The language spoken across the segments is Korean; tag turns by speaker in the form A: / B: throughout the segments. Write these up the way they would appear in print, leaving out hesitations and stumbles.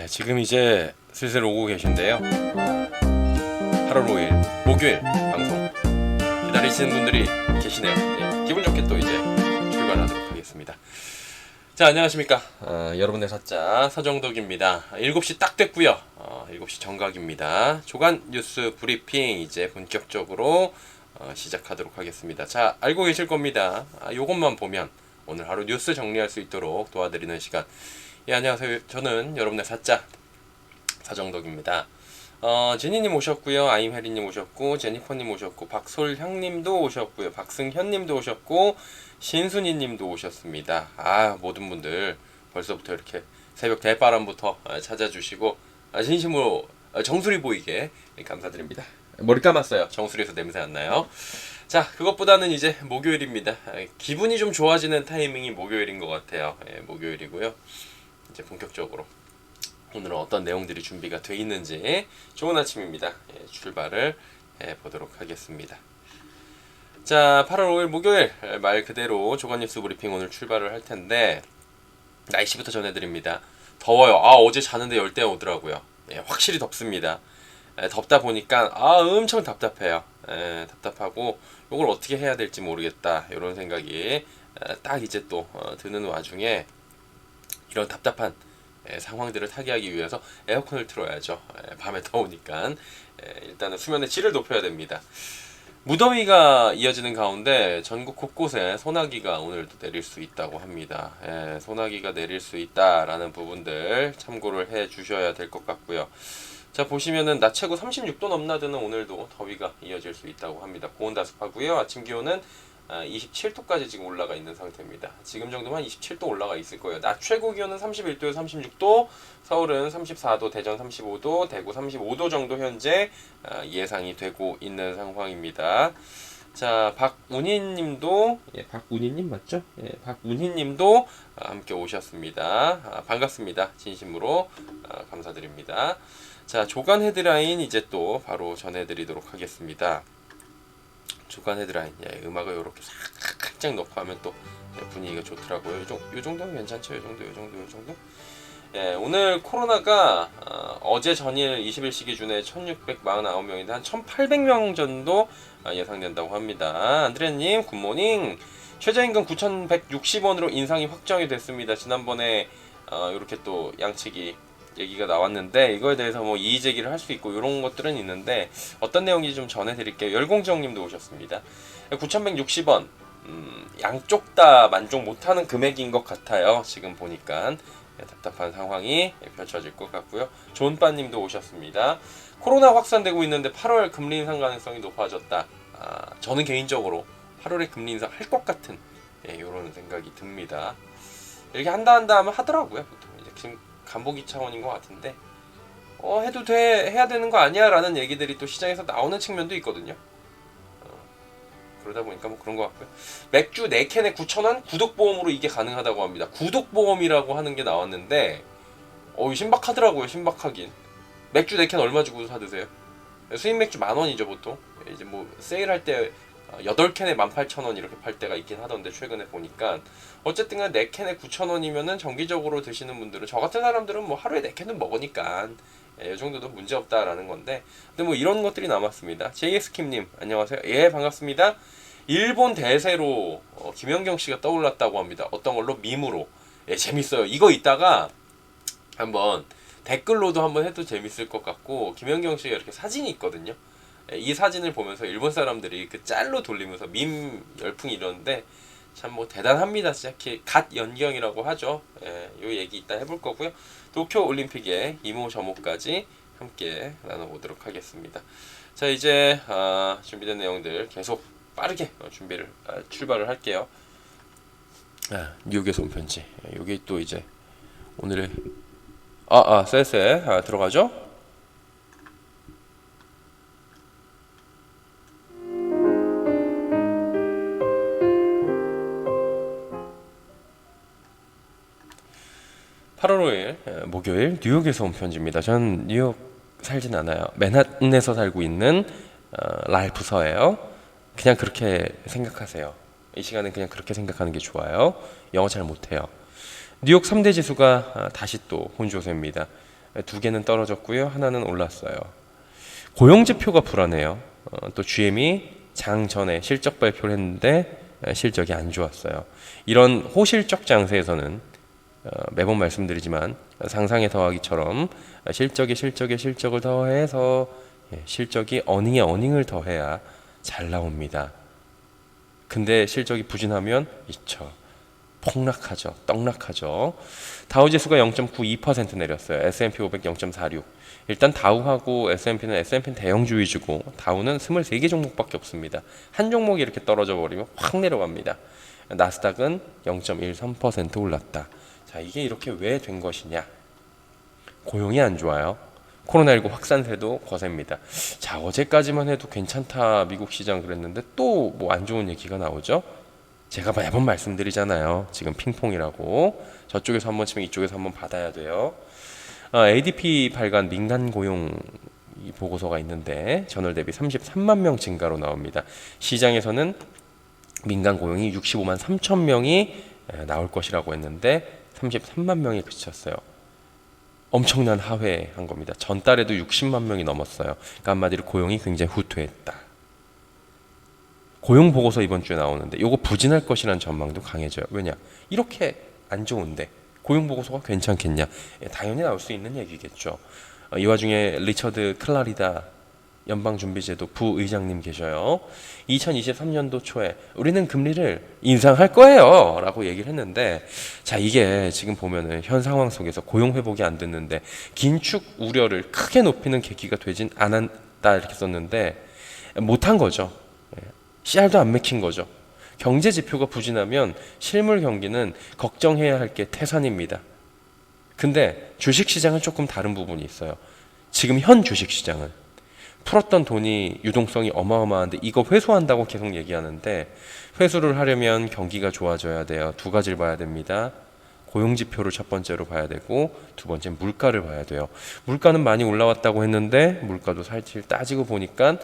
A: 지금 이제 슬슬 오고 계신데요. 8월 5일 목요일 방송 기다리시는 분들이 계시네요. 기분 좋게 또 이제 출발하도록 하겠습니다. 자, 안녕하십니까. 여러분의 사자 서정덕입니다. 7시 딱 됐고요. 7시 정각입니다. 조간 뉴스 브리핑 이제 본격적으로 시작하도록 하겠습니다. 자, 알고 계실 겁니다. 요것만 보면 오늘 하루 뉴스 정리할 수 있도록 도와드리는 시간. 예, 안녕하세요. 저는 여러분의 사자 서정덕입니다. 제니님 오셨고요. 아임혜리님 오셨고, 제니퍼님 오셨고, 박솔향님도 오셨고요. 박승현님도 오셨고, 신순이님도 오셨습니다. 모든 분들 벌써부터 이렇게 새벽 대바람부터 찾아주시고 진심으로 정수리 보이게 감사드립니다. 머리 감았어요. 정수리에서 냄새 안 나요. 자, 그것보다는 이제 목요일입니다. 기분이 좀 좋아지는 타이밍이 목요일인 것 같아요. 목요일이고요. 이제 본격적으로 오늘은 어떤 내용들이 준비가 돼 있는지 좋은 아침입니다. 출발을 해보도록 하겠습니다. 자, 8월 5일 목요일 말 그대로 조간뉴스 브리핑 오늘 출발을 할 텐데 날씨부터 전해드립니다. 더워요. 어제 자는데 열대 오더라고요. 확실히 덥습니다. 덥다 보니까 엄청 답답해요. 답답하고 이걸 어떻게 해야 될지 모르겠다 이런 생각이 딱 이제 또 드는 와중에 이런 답답한 상황들을 타개하기 위해서 에어컨을 틀어야죠. 밤에 더우니까 일단은 수면의 질을 높여야 됩니다. 무더위가 이어지는 가운데 전국 곳곳에 소나기가 오늘도 내릴 수 있다고 합니다. 소나기가 내릴 수 있다라는 부분들 참고를 해 주셔야 될 것 같고요. 자, 보시면은 낮 최고 36도 넘나드는 오늘도 더위가 이어질 수 있다고 합니다. 고온다습하고요. 아침 기온은 27도까지 지금 올라가 있는 상태입니다. 지금 정도면 27도 올라가 있을 거예요. 낮 최고 기온은 31도에서 36도, 서울은 34도, 대전 35도, 대구 35도 정도 현재 예상이 되고 있는 상황입니다. 자, 박운희님도 박운희님 맞죠? 박운희님도 함께 오셨습니다. 반갑습니다. 진심으로 감사드립니다. 자, 조간 헤드라인 이제 또 바로 전해드리도록 하겠습니다. 주간 헤드라인, 음악을 이렇게 살짝 넣고 하면 또 분위기가 좋더라고요. 요 정도면 괜찮죠? 요 정도. 오늘 코로나가 어제 전일 20일시 기준에 1649명인데 한 1800명 정도 예상된다고 합니다. 안드레님 굿모닝. 최저임금 9160원으로 인상이 확정이 됐습니다. 지난번에 이렇게 또 양측이 얘기가 나왔는데 이거에 대해서 뭐 이의 제기를 할 수 있고 이런 것들은 있는데 어떤 내용인지 좀 전해드릴게요. 열공정님도 오셨습니다. 9160원 양쪽 다 만족 못하는 금액인 것 같아요. 지금 보니까 답답한 상황이 펼쳐질 것 같고요. 존빠님도 오셨습니다. 코로나 확산되고 있는데 8월 금리 인상 가능성이 높아졌다. 저는 개인적으로 8월에 금리 인상 할 것 같은 이런 생각이 듭니다. 이렇게 한다 하면 하더라고요. 보통 이제 지금 간보기 차원인 것 같은데 해도 돼, 해야 되는 거 아니야 라는 얘기들이 또 시장에서 나오는 측면도 있거든요. 그러다 보니까 뭐 그런 것 같고요. 맥주 4캔에 9,000원 구독보험으로 이게 가능하다고 합니다. 구독보험이라고 하는 게 나왔는데 신박하더라고요. 신박하긴. 맥주 4캔 얼마 주고 사드세요? 수입 맥주 10,000원이죠 보통. 이제 뭐 세일할 때 8캔에 18,000원 이렇게 팔 때가 있긴 하던데 최근에 보니까 어쨌든 간 4캔에 9,000원이면은 정기적으로 드시는 분들은 저 같은 사람들은 뭐 하루에 4캔은 먹으니까 이 정도도 문제없다라는 건데 근데 뭐 이런 것들이 남았습니다. JS킴님 안녕하세요. 반갑습니다. 일본 대세로 김연경씨가 떠올랐다고 합니다. 어떤 걸로? 밈으로. 재밌어요. 이거 이따가 한번 댓글로도 한번 해도 재밌을 것 같고 김연경씨가 이렇게 사진이 있거든요. 이 사진을 보면서 일본 사람들이 그 짤로 돌리면서 밈 열풍이 이러는데 참 뭐 대단합니다. 진짜 갓 연경이라고 하죠. 요 얘기 이따 해볼 거고요. 도쿄 올림픽의 이모 저모까지 함께 나눠보도록 하겠습니다. 자, 이제 준비된 내용들 계속 빠르게 출발을 할게요. 뉴욕의 손편지. 요게 또 이제 오늘의 쎄 들어가죠? (8월 5일) 목요일 뉴욕에서 온 편지입니다. 전 뉴욕 살진 않아요. 맨하탄에서 살고 있는 랄프서예요. 그냥 그렇게 생각하세요. 이 시간은 그냥 그렇게 생각하는 게 좋아요. 영어 잘 못해요. 뉴욕 3대 지수가 다시 또 혼조세입니다. 두 개는 떨어졌고요. 하나는 올랐어요. 고용지표가 불안해요. 또 GM이 장 전에 실적 발표를 했는데 실적이 안 좋았어요. 이런 호실적 장세에서는 매번 말씀드리지만 상상의 더하기처럼 실적에 실적을 더해서 실적이 어닝에 어닝을 더해야 잘 나옵니다. 근데 실적이 부진하면 있죠. 폭락하죠. 떡락하죠. 다우지수가 0.92% 내렸어요. S&P 500 0.46. 일단 다우하고 S&P는 대형주의주고 다우는 23개 종목밖에 없습니다. 한 종목이 이렇게 떨어져 버리면 확 내려갑니다. 나스닥은 0.13% 올랐다. 자, 이게 이렇게 왜 된 것이냐? 고용이 안 좋아요. 코로나19 확산세도 거셉니다. 자, 어제까지만 해도 괜찮다 미국 시장 그랬는데 또 뭐 안 좋은 얘기가 나오죠. 제가 매번 말씀드리잖아요. 지금 핑퐁이라고. 저쪽에서 한번 치면 이쪽에서 한번 받아야 돼요. ADP 발간 민간 고용 보고서가 있는데 전월 대비 33만 명 증가로 나옵니다. 시장에서는 민간 고용이 65만 3천 명이 나올 것이라고 했는데 33만 명이 그쳤어요. 엄청난 하회한 겁니다. 전달에도 60만 명이 넘었어요. 그러니까 한마디로 고용이 굉장히 후퇴했다. 고용 보고서 이번 주에 나오는데 이거 부진할 것이라는 전망도 강해져요. 왜냐? 이렇게 안 좋은데 고용 보고서가 괜찮겠냐? 당연히 나올 수 있는 얘기겠죠. 이 와중에 리처드 클라리다 연방준비제도 부의장님 계셔요. 2023년도 초에 우리는 금리를 인상할 거예요 라고 얘기를 했는데, 자, 이게 지금 보면은 현 상황 속에서 고용 회복이 안 됐는데 긴축 우려를 크게 높이는 계기가 되진 않았다 이렇게 썼는데 못한 거죠. 씨알도 안 맥힌 거죠. 경제 지표가 부진하면 실물 경기는 걱정해야 할 게 태산입니다. 근데 주식시장은 조금 다른 부분이 있어요. 지금 현 주식시장은 풀었던 돈이 유동성이 어마어마한데 이거 회수한다고 계속 얘기하는데, 회수를 하려면 경기가 좋아져야 돼요. 두 가지를 봐야 됩니다. 고용지표를 첫 번째로 봐야 되고, 두 번째 물가를 봐야 돼요. 물가는 많이 올라왔다고 했는데 물가도 사실 따지고 보니까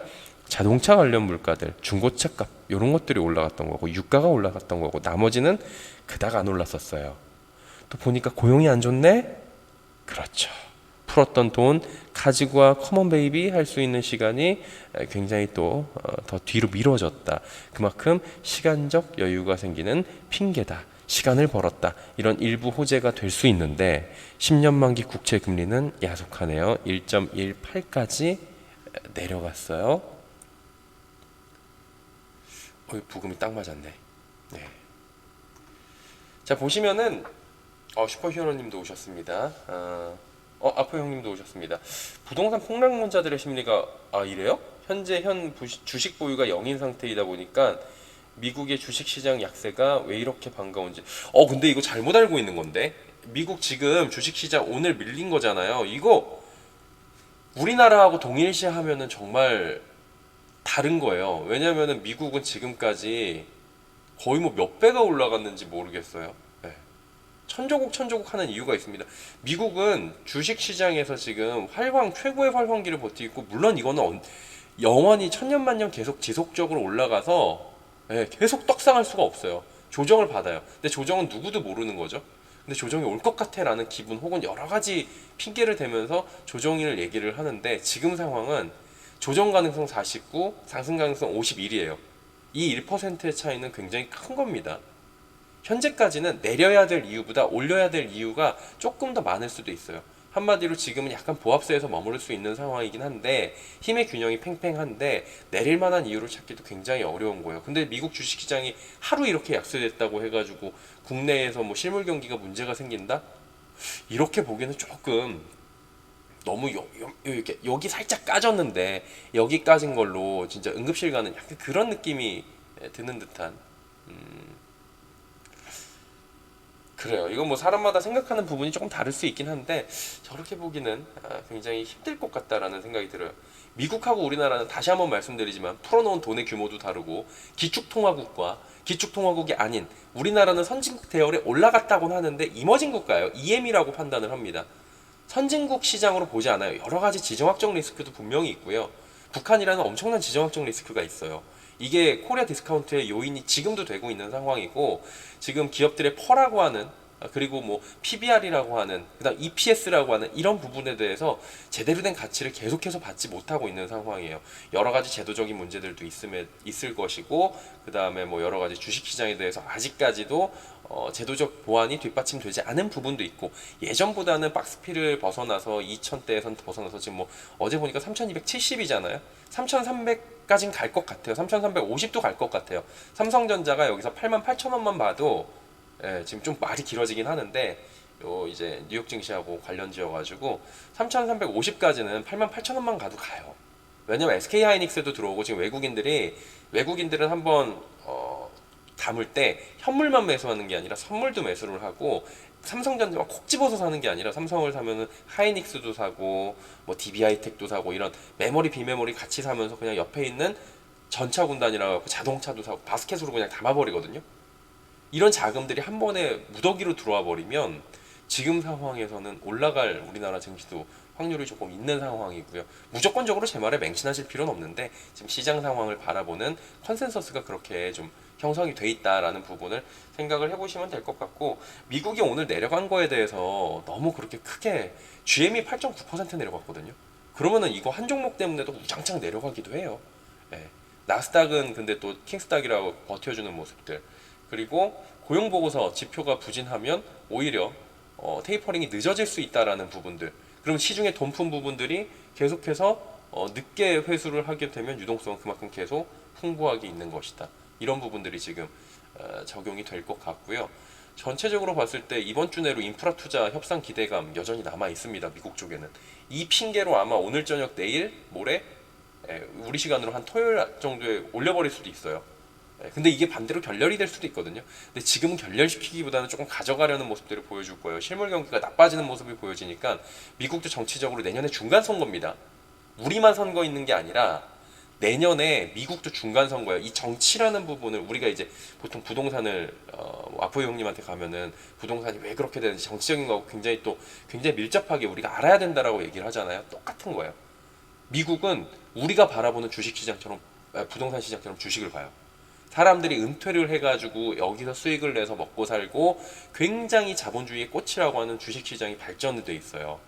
A: 자동차 관련 물가들, 중고차 값 이런 것들이 올라갔던 거고 유가가 올라갔던 거고 나머지는 그닥 안 올랐었어요. 또 보니까 고용이 안 좋네? 그렇죠. 풀었던 돈 가지고와 커먼 베이비 할 수 있는 시간이 굉장히 또 더 뒤로 미뤄졌다. 그만큼 시간적 여유가 생기는 핑계다. 시간을 벌었다. 이런 일부 호재가 될 수 있는데 10년 만기 국채 금리는 야속하네요. 1.18까지 내려갔어요. 부금이 딱 맞았네. 네. 자, 보시면은 슈퍼히어로님도 오셨습니다. 아포 형님도 오셨습니다. 부동산 폭락론자들의 심리가 이래요? 현재 주식 보유가 0인 상태이다 보니까 미국의 주식시장 약세가 왜 이렇게 반가운지. 근데 이거 잘못 알고 있는 건데, 미국 지금 주식시장 오늘 밀린 거잖아요. 이거 우리나라하고 동일시하면은 정말 다른 거예요. 왜냐면은 미국은 지금까지 거의 뭐 몇 배가 올라갔는지 모르겠어요. 네. 천조국 하는 이유가 있습니다. 미국은 주식시장에서 지금 최고의 활황기를 버티고 있고, 물론 이거는 영원히 천년만년 계속 지속적으로 올라가서 계속 떡상할 수가 없어요. 조정을 받아요. 근데 조정은 누구도 모르는 거죠. 근데 조정이 올 것 같아 라는 기분 혹은 여러 가지 핑계를 대면서 조정을 얘기를 하는데, 지금 상황은 조정 가능성 49, 상승 가능성 51이에요. 이 1%의 차이는 굉장히 큰 겁니다. 현재까지는 내려야 될 이유보다 올려야 될 이유가 조금 더 많을 수도 있어요. 한마디로 지금은 약간 보합세에서 머무를 수 있는 상황이긴 한데, 힘의 균형이 팽팽한데 내릴 만한 이유를 찾기도 굉장히 어려운 거예요. 근데 미국 주식시장이 하루 이렇게 약세됐다고 해가지고 국내에서 뭐 실물 경기가 문제가 생긴다? 이렇게 보기에는 조금 너무 이렇게 여기 살짝 까졌는데 여기 까진 걸로 진짜 응급실 가는 약간 그런 느낌이 드는 듯한. 그래요. 이건 뭐 사람마다 생각하는 부분이 조금 다를 수 있긴 한데, 저렇게 보기는 굉장히 힘들 것 같다라는 생각이 들어요. 미국하고 우리나라는 다시 한번 말씀드리지만 풀어놓은 돈의 규모도 다르고, 기축통화국과 기축통화국이 아닌 우리나라는 선진국 대열에 올라갔다고는 하는데 이머징 국가예요. EM이라고 판단을 합니다. 선진국 시장으로 보지 않아요. 여러 가지 지정학적 리스크도 분명히 있고요. 북한이라는 엄청난 지정학적 리스크가 있어요. 이게 코리아 디스카운트의 요인이 지금도 되고 있는 상황이고, 지금 기업들의 퍼라고 하는 그리고 뭐 PBR이라고 하는, 그다음 EPS라고 하는 이런 부분에 대해서 제대로 된 가치를 계속해서 받지 못하고 있는 상황이에요. 여러 가지 제도적인 문제들도 있을 것이고, 그다음에 뭐 여러 가지 주식시장에 대해서 아직까지도 제도적 보완이 뒷받침되지 않은 부분도 있고, 예전보다는 박스피를 벗어나서 2000대에선 벗어나서 지금 뭐 어제 보니까 3270이잖아요. 3300까진 갈 것 같아요. 3350도 갈 것 같아요. 삼성전자가 여기서 88,000원만 봐도 지금 좀 말이 길어지긴 하는데, 이제 뉴욕 증시하고 관련지어가지고 3,350까지는 88,000원만 가도 가요. 왜냐면 SK 하이닉스도 들어오고, 지금 외국인들은 한번 담을 때 현물만 매수하는 게 아니라 선물도 매수를 하고, 삼성전자와 콕 집어서 사는 게 아니라 삼성을 사면은 하이닉스도 사고 뭐 DB하이텍도 사고 이런 메모리 비메모리 같이 사면서 그냥 옆에 있는 전차 군단이라고 자동차도 사고 바스켓으로 그냥 담아버리거든요. 이런 자금들이 한 번에 무더기로 들어와 버리면 지금 상황에서는 올라갈 우리나라 증시도 확률이 조금 있는 상황이고요. 무조건적으로 제 말에 맹신하실 필요는 없는데, 지금 시장 상황을 바라보는 컨센서스가 그렇게 좀 형성이 돼 있다라는 부분을 생각을 해보시면 될 것 같고, 미국이 오늘 내려간 거에 대해서 너무 그렇게 크게, GM이 8.9% 내려갔거든요. 그러면은 이거 한 종목 때문에도 우장창 내려가기도 해요. 예. 나스닥은 근데 또 킹스닥이라고 버텨주는 모습들, 그리고 고용보고서 지표가 부진하면 오히려 테이퍼링이 늦어질 수 있다라는 부분들, 그럼 시중에 돈 푼 부분들이 계속해서 늦게 회수를 하게 되면 유동성은 그만큼 계속 풍부하게 있는 것이다. 이런 부분들이 지금 적용이 될 것 같고요. 전체적으로 봤을 때 이번 주 내로 인프라 투자 협상 기대감 여전히 남아 있습니다. 미국 쪽에는. 이 핑계로 아마 오늘 저녁, 내일, 모레, 우리 시간으로 한 토요일 정도에 올려버릴 수도 있어요. 근데 이게 반대로 결렬이 될 수도 있거든요. 근데 지금은 결렬시키기보다는 조금 가져가려는 모습들을 보여줄 거예요. 실물 경기가 나빠지는 모습이 보여지니까 미국도 정치적으로 내년에 중간 선거입니다. 우리만 선거 있는 게 아니라 내년에 미국도 중간 선거예요. 이 정치라는 부분을 우리가 이제 보통 부동산을 아포 형님한테 가면은 부동산이 왜 그렇게 되는지 정치적인 거하고 굉장히 밀접하게 우리가 알아야 된다라고 얘기를 하잖아요. 똑같은 거예요. 미국은 우리가 바라보는 주식시장처럼, 부동산 시장처럼 주식을 봐요. 사람들이 은퇴를 해가지고 여기서 수익을 내서 먹고 살고, 굉장히 자본주의의 꽃이라고 하는 주식시장이 발전이 돼 있어요.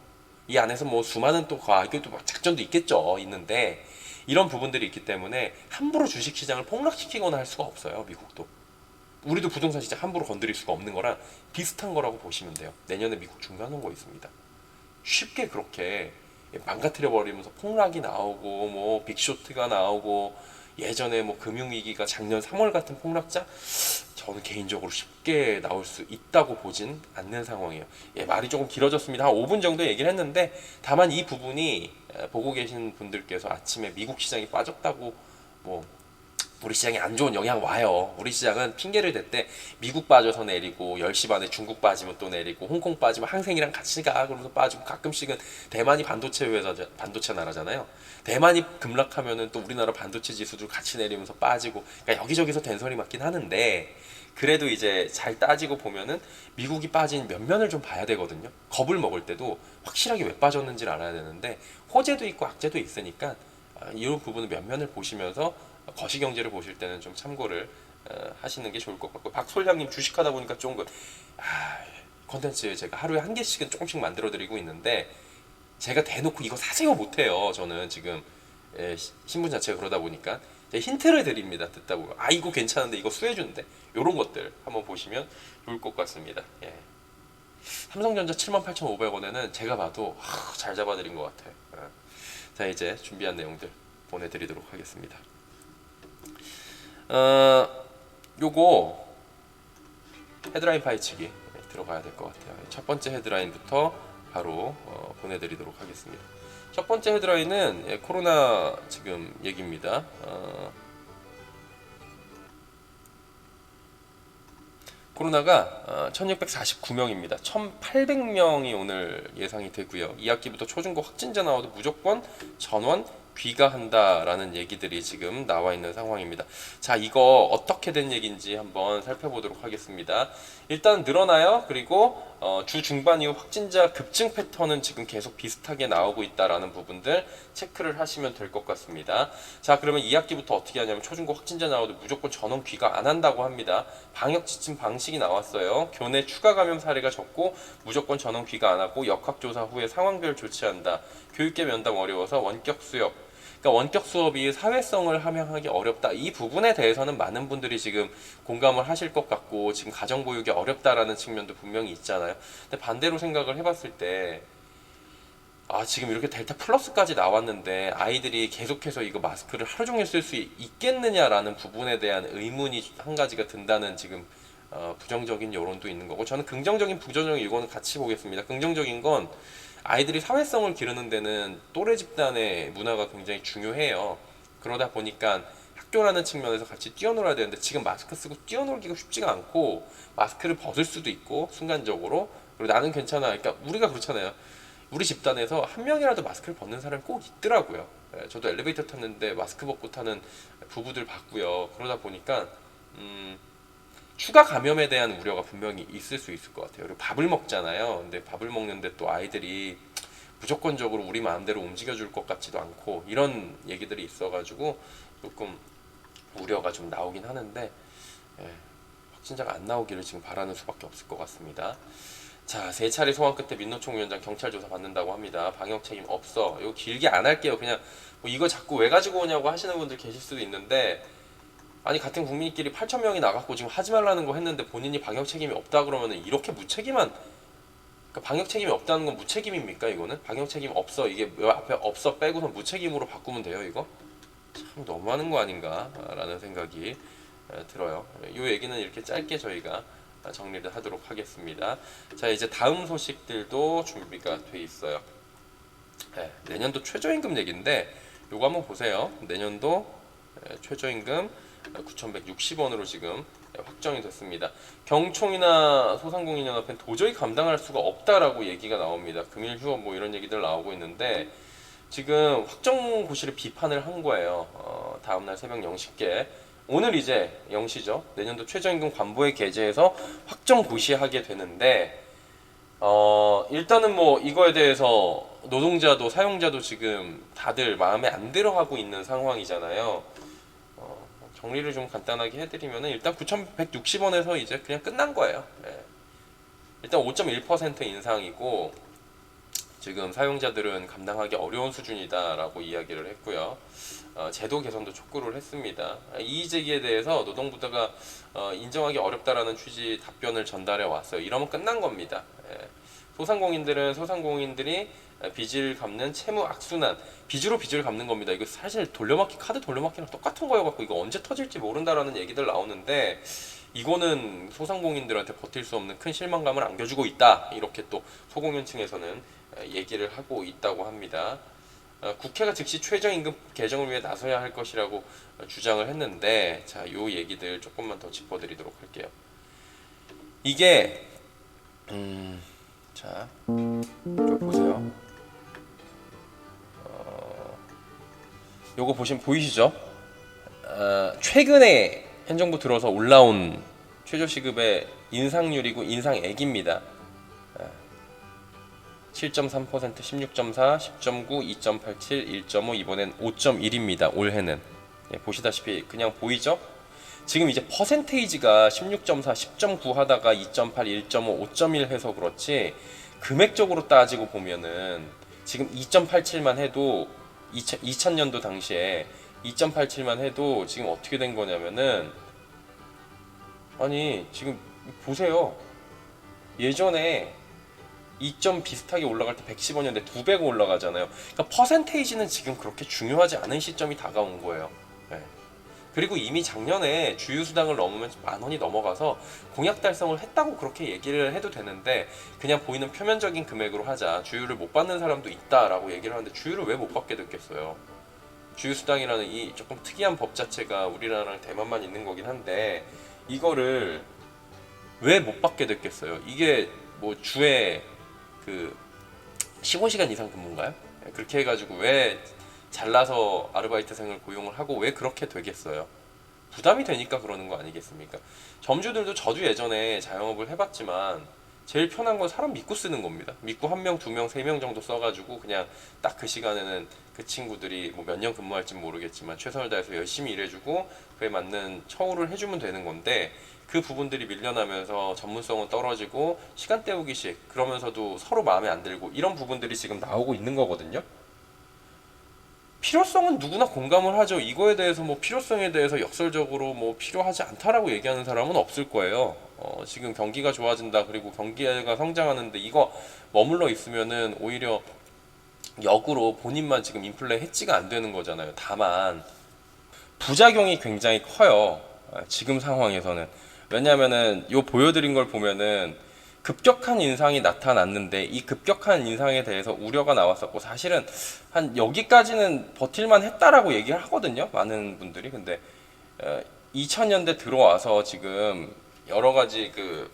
A: 이 안에서 뭐 수많은 또 과학도 작전도 있겠죠. 있는데 이런 부분들이 있기 때문에 함부로 주식시장을 폭락시키거나 할 수가 없어요. 미국도. 우리도 부동산 시장 함부로 건드릴 수가 없는 거랑 비슷한 거라고 보시면 돼요. 내년에 미국 중간 선거 있습니다. 쉽게 그렇게 망가뜨려 버리면서 폭락이 나오고 뭐 빅쇼트가 나오고, 예전에 뭐 금융위기가 작년 3월 같은 폭락자, 저는 개인적으로 쉽게 나올 수 있다고 보진 않는 상황이에요. 말이 조금 길어졌습니다. 한 5분 정도 얘기를 했는데, 다만 이 부분이 보고 계신 분들께서 아침에 미국 시장이 빠졌다고 뭐 우리 시장에 안 좋은 영향 와요. 우리 시장은 핑계를 댈 때 미국 빠져서 내리고, 10시 반에 중국 빠지면 또 내리고, 홍콩 빠지면 항생이랑 같이 가 그러면서 빠지고, 가끔씩은 대만이 반도체 나라잖아요. 대만이 급락하면은 또 우리나라 반도체 지수도 같이 내리면서 빠지고, 그러니까 여기저기서 된소리 맞긴 하는데, 그래도 이제 잘 따지고 보면은 미국이 빠진 면면을 좀 봐야 되거든요. 겁을 먹을 때도 확실하게 왜 빠졌는지를 알아야 되는데, 호재도 있고 악재도 있으니까 이런 부분은 면면을 보시면서 거시경제를 보실 때는 좀 참고를 하시는 게 좋을 것 같고, 박솔향님 주식하다 보니까 좀 컨텐츠 제가 하루에 한 개씩은 조금씩 만들어 드리고 있는데, 제가 대놓고 이거 사세요 못해요. 저는 지금 신분 자체가 그러다 보니까 힌트를 드립니다. 듣다 보면 이거 괜찮은데, 이거 수혜주인데, 이런 것들 한번 보시면 좋을 것 같습니다. 삼성전자 78,500원에는 제가 봐도 잘 잡아드린 것 같아요. 자, 이제 준비한 내용들 보내드리도록 하겠습니다. 요거 헤드라인 파헤치기 들어가야 될 것 같아요. 첫 번째 헤드라인부터 바로 보내드리도록 하겠습니다. 첫 번째 헤드라인은 코로나 지금 얘기입니다. 코로나가 1649명입니다. 1800명이 오늘 예상이 되고요. 2학기부터 초중고 확진자 나와도 무조건 전원 귀가한다라는 얘기들이 지금 나와 있는 상황입니다. 자, 이거 어떻게 된 얘기인지 한번 살펴보도록 하겠습니다. 일단 늘어나요. 그리고 주 중반 이후 확진자 급증 패턴은 지금 계속 비슷하게 나오고 있다라는 부분들 체크를 하시면 될 것 같습니다. 자, 그러면 2학기부터 어떻게 하냐면 초중고 확진자 나와도 무조건 전원 귀가 안 한다고 합니다. 방역 지침 방식이 나왔어요. 교내 추가 감염 사례가 적고 무조건 전원 귀가 안 하고 역학조사 후에 상황별 조치한다. 교육계 면담 어려워서 원격 수업. 그러니까 원격 수업이 사회성을 함양하기 어렵다. 이 부분에 대해서는 많은 분들이 지금 공감을 하실 것 같고 지금 가정보육이 어렵다라는 측면도 분명히 있잖아요. 근데 반대로 생각을 해봤을 때 지금 이렇게 델타 플러스까지 나왔는데 아이들이 계속해서 이거 마스크를 하루 종일 쓸 수 있겠느냐라는 부분에 대한 의문이 한 가지가 든다는 지금 부정적인 여론도 있는 거고, 저는 긍정적인 부정적인 이거는 같이 보겠습니다. 긍정적인 건 아이들이 사회성을 기르는 데는 또래 집단의 문화가 굉장히 중요해요. 그러다 보니까 학교라는 측면에서 같이 뛰어놀아야 되는데 지금 마스크 쓰고 뛰어놀기가 쉽지가 않고 마스크를 벗을 수도 있고 순간적으로, 그리고 나는 괜찮아. 그러니까 우리가 그렇잖아요. 우리 집단에서 한 명이라도 마스크를 벗는 사람이 꼭 있더라고요. 저도 엘리베이터 탔는데 마스크 벗고 타는 부부들 봤고요. 그러다 보니까 추가 감염에 대한 우려가 분명히 있을 수 있을 것 같아요. 그리고 밥을 먹잖아요. 근데 밥을 먹는데 또 아이들이 무조건적으로 우리 마음대로 움직여줄 것 같지도 않고 이런 얘기들이 있어가지고 조금 우려가 좀 나오긴 하는데, 확진자가 안 나오기를 지금 바라는 수밖에 없을 것 같습니다. 자, 3차례 소환 끝에 민노총 위원장 경찰 조사 받는다고 합니다. 방역 책임 없어. 이거 길게 안 할게요. 그냥 뭐 이거 자꾸 왜 가지고 오냐고 하시는 분들 계실 수도 있는데, 아니 같은 국민끼리 8,000명이 나갔고 지금 하지 말라는 거 했는데 본인이 방역 책임이 없다 그러면은 이렇게 무책임한, 그러니까 방역 책임이 없다는 건 무책임입니까? 이거는 방역 책임 없어, 이게 앞에 없어 빼고선 무책임으로 바꾸면 돼요. 이거 참 너무하는 거 아닌가라는 생각이 들어요. 이 얘기는 이렇게 짧게 저희가 정리를 하도록 하겠습니다. 자, 이제 다음 소식들도 준비가 돼 있어요. 내년도 최저임금 얘기인데 요거 한번 보세요. 내년도 최저임금 9,160원으로 지금 확정이 됐습니다. 경총이나 소상공인연합회는 도저히 감당할 수가 없다라고 얘기가 나옵니다. 금일 휴업 뭐 이런 얘기들 나오고 있는데 지금 확정 고시를 비판을 한 거예요. 다음날 새벽 0시께 오늘 이제 0시죠. 내년도 최저임금 관보에 게재해서 확정 고시하게 되는데 일단은 뭐 이거에 대해서 노동자도 사용자도 지금 다들 마음에 안 들어하고 있는 상황이잖아요. 정리를 좀 간단하게 해드리면은 일단 9,160원에서 이제 그냥 끝난 거예요. 일단 5.1% 인상이고 지금 사용자들은 감당하기 어려운 수준이다라고 이야기를 했고요. 제도 개선도 촉구를 했습니다. 이의 제기에 대해서 노동부가 인정하기 어렵다라는 취지 답변을 전달해 왔어요. 이러면 끝난 겁니다. 소상공인들은 소상공인들이 빚을 갚는 채무 악순환, 빚으로 빚을 갚는 겁니다. 이거 사실 돌려막기, 카드 돌려막기랑 똑같은 거여갖고 이거 언제 터질지 모른다라는 얘기들 나오는데 이거는 소상공인들한테 버틸 수 없는 큰 실망감을 안겨주고 있다. 이렇게 또 소공인층에서는 얘기를 하고 있다고 합니다. 국회가 즉시 최저임금 개정을 위해 나서야 할 것이라고 주장을 했는데, 자, 요 얘기들 조금만 더 짚어드리도록 할게요. 이게 자, 좀 보세요. 요거 보시면 보이시죠? 최근에 현 정부 들어서 올라온 최저시급의 인상률이고 인상액입니다. 7.3%, 16.4, 10.9, 2.87, 1.5, 이번엔 5.1입니다. 올해는 보시다시피 그냥 보이죠? 지금 이제 퍼센테이지가 16.4, 10.9 하다가 2.8, 1.5, 5.1 해서 그렇지 금액적으로 따지고 보면은 지금 2.87만 해도 2000년도 당시에 2.87만 해도 지금 어떻게 된 거냐면은, 아니 지금 보세요. 예전에 2점 비슷하게 올라갈 때 110원이었는데 2배가 올라가잖아요. 그러니까 퍼센테이지는 지금 그렇게 중요하지 않은 시점이 다가온 거예요. 그리고 이미 작년에 주유수당을 넘으면 10,000원이 넘어가서 공약 달성을 했다고 그렇게 얘기를 해도 되는데 그냥 보이는 표면적인 금액으로 하자, 주유를 못 받는 사람도 있다라고 얘기를 하는데 주유를 왜 못 받게 됐겠어요. 주유수당이라는 이 조금 특이한 법 자체가 우리나라랑 대만만 있는 거긴 한데 이거를 왜 못 받게 됐겠어요. 이게 뭐 주에 그 15시간 이상 근무인가요? 그렇게 해가지고 왜 잘나서 아르바이트생을 고용을 하고 왜 그렇게 되겠어요? 부담이 되니까 그러는 거 아니겠습니까? 점주들도 저도 예전에 자영업을 해봤지만 제일 편한 건 사람 믿고 쓰는 겁니다. 믿고 한 명, 두 명, 세 명 정도 써가지고 그냥 딱 그 시간에는 그 친구들이 뭐 몇 년 근무할지 모르겠지만 최선을 다해서 열심히 일해주고 그에 맞는 처우를 해주면 되는 건데 그 부분들이 밀려나면서 전문성은 떨어지고 시간 때우기식 그러면서도 서로 마음에 안 들고 이런 부분들이 지금 나오고 있는 거거든요. 필요성은 누구나 공감을 하죠. 이거에 대해서 뭐 필요성에 대해서 역설적으로 뭐 필요하지 않다라고 얘기하는 사람은 없을 거예요. 지금 경기가 좋아진다 그리고 경기가 성장하는데 이거 머물러 있으면은 오히려 역으로 본인만 지금 인플레 해지가 안 되는 거잖아요. 다만 부작용이 굉장히 커요. 지금 상황에서는. 왜냐면은 요 보여드린 걸 보면은 급격한 인상이 나타났는데 이 급격한 인상에 대해서 우려가 나왔었고 사실은 한 여기까지는 버틸만 했다라고 얘기를 하거든요. 많은 분들이. 근데 2000년대 들어와서 지금 여러 가지 그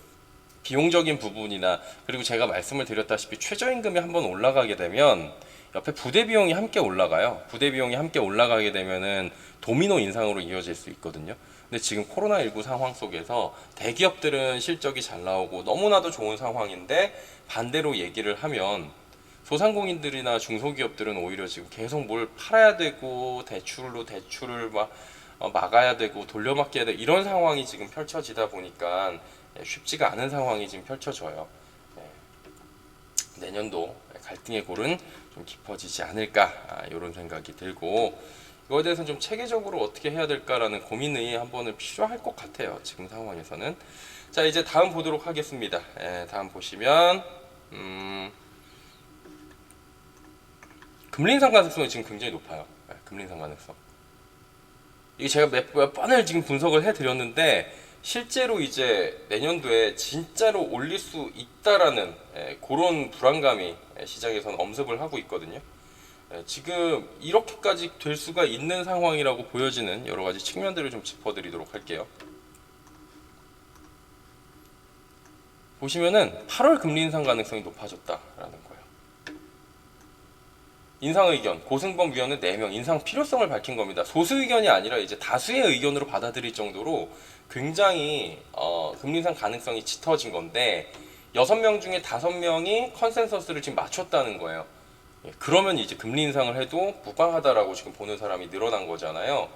A: 비용적인 부분이나 그리고 제가 말씀을 드렸다시피 최저임금이 한번 올라가게 되면 옆에 부대 비용이 함께 올라가요. 부대 비용이 함께 올라가게 되면은 도미노 인상으로 이어질 수 있거든요. 근데 지금 코로나19 상황 속에서 대기업들은 실적이 잘 나오고 너무나도 좋은 상황인데 반대로 얘기를 하면 소상공인들이나 중소기업들은 오히려 지금 계속 뭘 팔아야 되고 대출을 막아야 되고 돌려막기 되고 이런 상황이 지금 펼쳐지다 보니까 쉽지가 않은 상황이 지금 펼쳐져요. 내년도 갈등의 골은 좀 깊어지지 않을까 이런 생각이 들고 이거에 대해서는 좀 체계적으로 어떻게 해야 될까라는 고민이 한 번은 필요할 것 같아요. 지금 상황에서는. 자 이제 다음 보도록 하겠습니다. 다음 보시면 금리 인상 가능성이 지금 굉장히 높아요. 금리 인상 가능성. 이게 제가 몇 번을 지금 분석을 해드렸는데 실제로 이제 내년도에 진짜로 올릴 수 있다라는 그런 불안감이 시장에서는 엄습을 하고 있거든요. 지금 이렇게까지 될 수가 있는 상황이라고 보여지는 여러 가지 측면들을 좀 짚어드리도록 할게요. 보시면은 8월 금리 인상 가능성이 높아졌다라는 거예요. 인상 의견, 고승범 위원은 4명 인상 필요성을 밝힌 겁니다. 소수 의견이 아니라 이제 다수의 의견으로 받아들일 정도로 굉장히 금리 인상 가능성이 짙어진 건데 6명 중에 5명이 컨센서스를 지금 맞췄다는 거예요. 그러면 이제 금리 인상을 해도 무방하다라고 지금 보는 사람이 늘어난 거잖아요.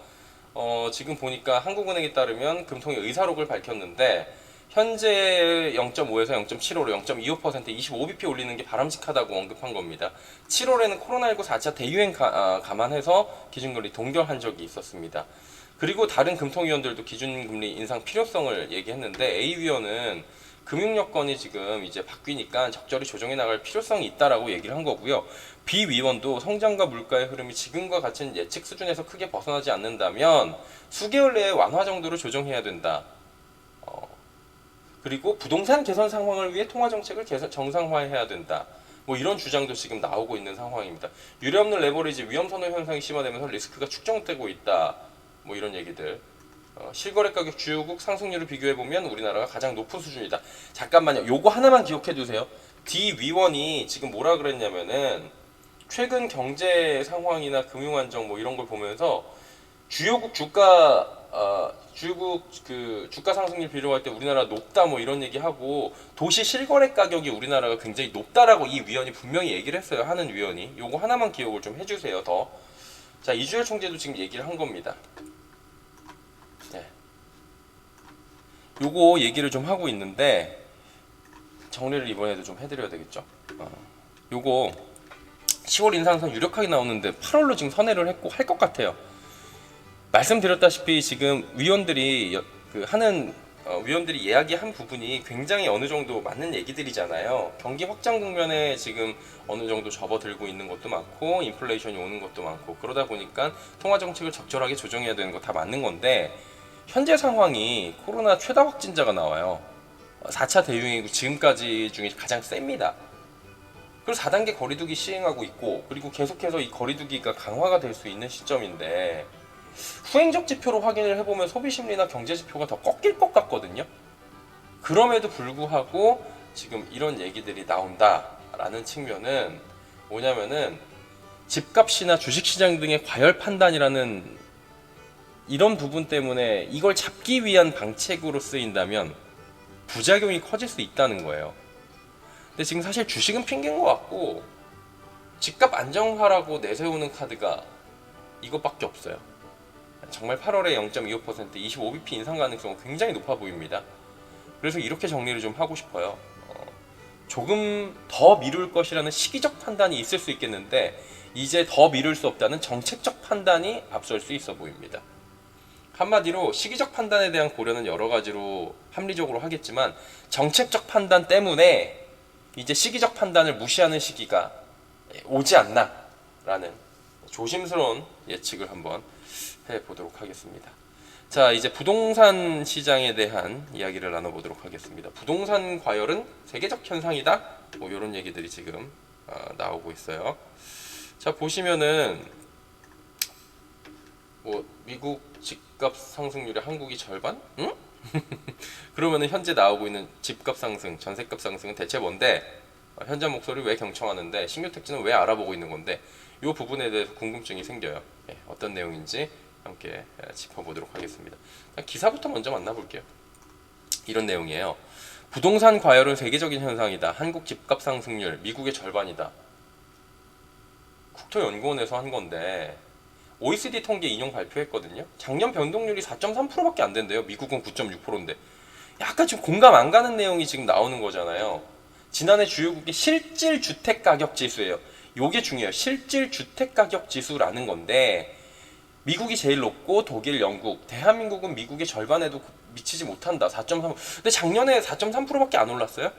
A: 지금 보니까 한국은행에 따르면 금통위 의사록을 밝혔는데 현재 0.5에서 0.75로 0.25% 25bp 올리는 게 바람직하다고 언급한 겁니다. 7월에는 코로나19 4차 대유행 감안해서 기준금리 동결한 적이 있었습니다. 그리고 다른 금통위원들도 기준금리 인상 필요성을 얘기했는데 A 위원은 금융 여건이 지금 이제 바뀌니까 적절히 조정해 나갈 필요성이 있다라고 얘기를 한 거고요. B 위원도 성장과 물가의 흐름이 지금과 같은 예측 수준에서 크게 벗어나지 않는다면 수개월 내에 완화 정도로 조정해야 된다. 그리고 부동산 개선 상황을 위해 통화 정책을 정상화해야 된다. 뭐 이런 주장도 지금 나오고 있는 상황입니다. 유례없는 레버리지 위험 선호 현상이 심화되면서 리스크가 축적되고 있다. 뭐 이런 얘기들. 실거래 가격 주요국 상승률을 비교해 보면 우리나라가 가장 높은 수준이다. 잠깐만요. 요거 하나만 기억해 두세요. D 위원이 지금 뭐라 그랬냐면은 최근 경제 상황이나 금융 안정 뭐 이런 걸 보면서 주요국 주가 주가 상승률 비교할 때 우리나라 높다 뭐 이런 얘기하고 도시 실거래 가격이 우리나라가 굉장히 높다라고 이 위원이 분명히 얘기를 했어요. 하는 위원이. 요거 하나만 기억을 좀 해주세요. 더. 자 이주열 총재도 지금 얘기를 한 겁니다. 네. 요거 얘기를 좀 하고 있는데 정리를 이번에도 좀 해드려야 되겠죠. 요거 10월 인상선 유력하게 나오는데 8월로 지금 선회를 했고 할 것 같아요. 말씀드렸다시피 지금 위원들이 위원들이 이야기한 부분이 굉장히 어느 정도 맞는 얘기들이잖아요. 경기 확장 국면에 지금 어느 정도 접어들고 있는 것도 많고 인플레이션이 오는 것도 많고 그러다 보니까 통화 정책을 적절하게 조정해야 되는 거 다 맞는 건데 현재 상황이 코로나 최다 확진자가 나와요. 4차 대유행이고 지금까지 중에 가장 셉니다. 그리고 4단계 거리두기 시행하고 있고 그리고 계속해서 이 거리두기가 강화가 될 수 있는 시점인데 후행적 지표로 확인을 해보면 소비심리나 경제지표가 더 꺾일 것 같거든요. 그럼에도 불구하고 지금 이런 얘기들이 나온다라는 측면은 뭐냐면은 집값이나 주식시장 등의 과열 판단이라는 이런 부분 때문에 이걸 잡기 위한 방책으로 쓰인다면 부작용이 커질 수 있다는 거예요. 근데 지금 사실 주식은 핑계인 것 같고 집값 안정화라고 내세우는 카드가 이것밖에 없어요. 정말 8월에 0.25% 25bp 인상 가능성은 굉장히 높아 보입니다. 그래서 이렇게 정리를 좀 하고 싶어요. 조금 더 미룰 것이라는 시기적 판단이 있을 수 있겠는데 이제 더 미룰 수 없다는 정책적 판단이 앞설 수 있어 보입니다. 한마디로 시기적 판단에 대한 고려는 여러 가지로 합리적으로 하겠지만 정책적 판단 때문에 이제 시기적 판단을 무시하는 시기가 오지 않나라는 조심스러운 예측을 한번 해보도록 하겠습니다. 자, 이제 부동산 시장에 대한 이야기를 나눠보도록 하겠습니다. 부동산 과열은 세계적 현상이다. 뭐 이런 얘기들이 지금 나오고 있어요. 자, 보시면은 뭐 미국 집값 상승률의 한국이 절반? 응? 그러면은 현재 나오고 있는 집값 상승, 전세값 상승은 대체 뭔데? 현장 목소리 왜 경청하는데? 신규 택지는 왜 알아보고 있는 건데? 이 부분에 대해서 궁금증이 생겨요. 어떤 내용인지 함께 짚어보도록 하겠습니다. 기사부터 먼저 만나볼게요. 이런 내용이에요. 부동산 과열은 세계적인 현상이다. 한국 집값 상승률 미국의 절반이다. 국토연구원에서 한 건데 OECD 통계 인용 발표했거든요. 작년 변동률이 4.3%밖에 안 된대요. 미국은 9.6%인데 약간 좀 공감 안 가는 내용이 지금 나오는 거잖아요. 지난해 주요국의 실질 주택 가격 지수예요. 요게 중요해요. 실질 주택 가격 지수라는 건데 미국이 제일 높고 독일, 영국, 대한민국은 미국의 절반에도 미치지 못한다. 4.3%. 근데 작년에 4.3%밖에 안 올랐어요?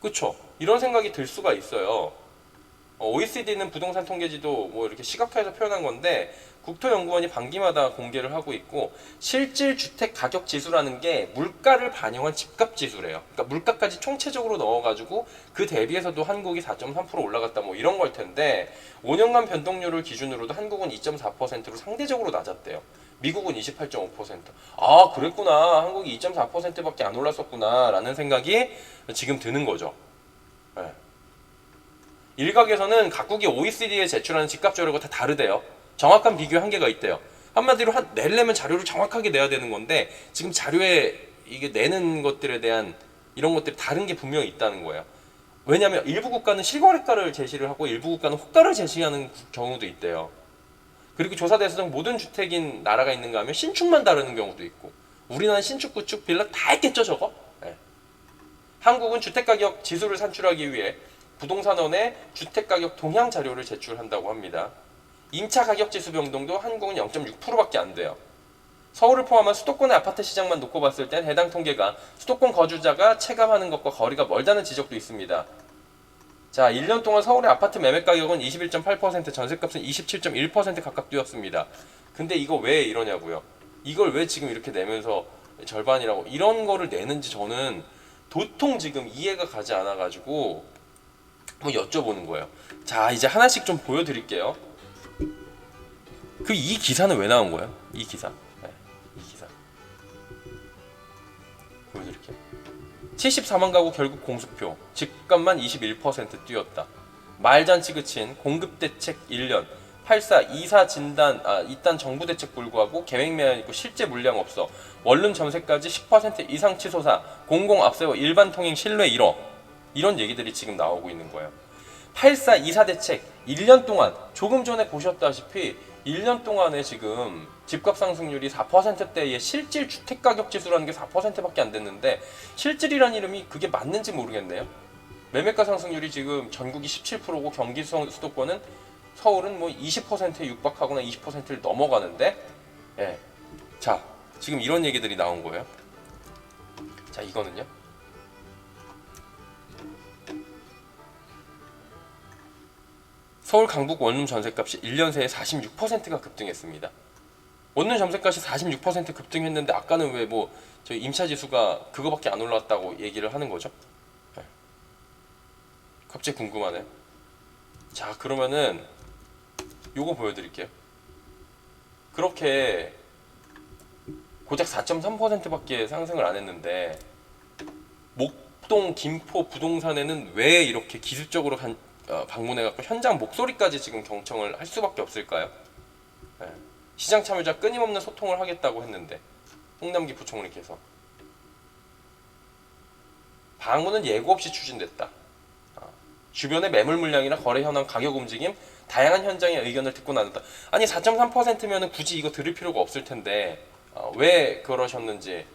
A: 그쵸? 이런 생각이 들 수가 있어요. OECD는 부동산 통계지도 뭐 이렇게 시각화해서 표현한 건데 국토연구원이 반기마다 공개를 하고 있고 실질 주택 가격 지수라는 게 물가를 반영한 집값 지수래요. 그러니까 물가까지 총체적으로 넣어가지고 그 대비해서도 한국이 4.3% 올라갔다 뭐 이런 걸 텐데 5년간 변동률을 기준으로도 한국은 2.4%로 상대적으로 낮았대요. 미국은 28.5%. 아, 그랬구나. 한국이 2.4%밖에 안 올랐었구나 라는 생각이 지금 드는 거죠. 네. 일각에서는 각국이 OECD에 제출하는 집값 자료가 다 다르대요. 정확한 비교 한계가 있대요. 한마디로 내려면 자료를 정확하게 내야 되는 건데 지금 자료에 이게 내는 것들에 대한 이런 것들이 다른 게 분명히 있다는 거예요. 왜냐하면 일부 국가는 실거래가를 제시를 하고 일부 국가는 호가를 제시하는 경우도 있대요. 그리고 조사 대상 모든 주택인 나라가 있는가 하면 신축만 다루는 경우도 있고 우리나라는 신축, 구축, 빌라 다 했겠죠 저거? 네. 한국은 주택가격 지수를 산출하기 위해 부동산원에 주택가격 동향 자료를 제출한다고 합니다. 임차 가격 지수 변동도 한국은 0.6%밖에 안 돼요. 서울을 포함한 수도권의 아파트 시장만 놓고 봤을 땐 해당 통계가 수도권 거주자가 체감하는 것과 거리가 멀다는 지적도 있습니다. 자, 1년 동안 서울의 아파트 매매 가격은 21.8%, 전세값은 27.1% 각각 뛰었습니다. 근데 이거 왜 이러냐고요. 이걸 왜 지금 이렇게 내면서 절반이라고 이런 거를 내는지 저는 도통 지금 이해가 가지 않아가지고 한번 여쭤보는 거예요. 자, 이제 하나씩 좀 보여드릴게요. 이 기사는 왜 나온 거예요? 이 기사. 네, 이 기사. 보여드릴게요. 74만 가구 결국 공수표. 집값만 21% 뛰었다. 말잔치 그친 공급대책 1년. 84 이사 진단 이딴 정부 대책 불구하고 계획매연 있고 실제 물량 없어. 원룸 전세까지 10% 이상 치솟아. 공공 앞세워 일반 통행 신뢰 잃어. 이런 얘기들이 지금 나오고 있는 거예요. 84 이사 대책 1년 동안 조금 전에 보셨다시피 1년 동안에 지금 집값 상승률이 4%대의 실질 주택가격 지수라는 게 4%밖에 안 됐는데 실질이란 이름이 그게 맞는지 모르겠네요. 매매가 상승률이 지금 전국이 17%고 경기 수도권은 서울은 뭐 20%에 육박하거나 20%를 넘어가는데 예. 자, 지금 이런 얘기들이 나온 거예요. 자, 이거는요. 서울 강북 원룸 전세값이 1년 새에 46%가 급등했습니다. 원룸 전세값이 46% 급등했는데 아까는 왜 뭐 저희 임차 지수가 그거밖에 안 올랐다고 얘기를 하는 거죠? 네. 갑자기 궁금하네. 자, 그러면은 요거 보여드릴게요. 그렇게 고작 4.3%밖에 상승을 안 했는데 목동, 김포 부동산에는 왜 이렇게 기술적으로 방문해갖고 현장 목소리까지 지금 경청을 할 수밖에 없을까요? 예. 시장 참여자 끊임없는 소통을 하겠다고 했는데 홍남기 부총리께서 방문은 예고 없이 추진됐다. 주변의 매물 물량이나 거래 현황, 가격 움직임, 다양한 현장의 의견을 듣고 나눴다. 아니 4.3%면은 굳이 이거 들을 필요가 없을 텐데 왜 그러셨는지.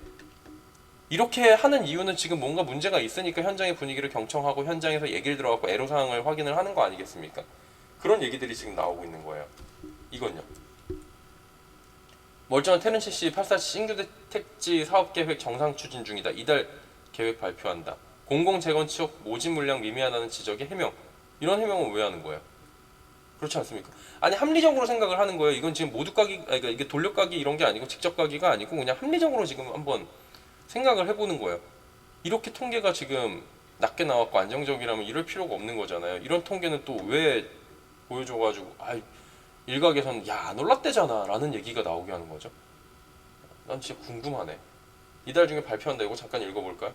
A: 이렇게 하는 이유는 지금 뭔가 문제가 있으니까 현장의 분위기를 경청하고 현장에서 얘기를 들어갖고 애로사항을 확인을 하는 거 아니겠습니까? 그런 얘기들이 지금 나오고 있는 거예요. 이건요. 멀쩡한 테른 CC 847 신규 택지 사업계획 정상 추진 중이다. 이달 계획 발표한다. 공공 재건축 모집 물량 미미하다는 지적에 해명. 이런 해명은 왜 하는 거예요? 그렇지 않습니까? 아니 합리적으로 생각을 하는 거예요. 이건 지금 모두 가기, 그러니까 이게 돌려 가기 이런 게 아니고 직접 가기가 아니고 그냥 합리적으로 지금 한번 생각을 해보는 거예요. 이렇게 통계가 지금 낮게 나왔고 안정적이라면 이럴 필요가 없는 거잖아요. 이런 통계는 또 왜 보여줘가지고 일각에서는 야 안 올랐대잖아 라는 얘기가 나오게 하는 거죠. 난 진짜 궁금하네. 이달 중에 발표한다. 이거 잠깐 읽어볼까요?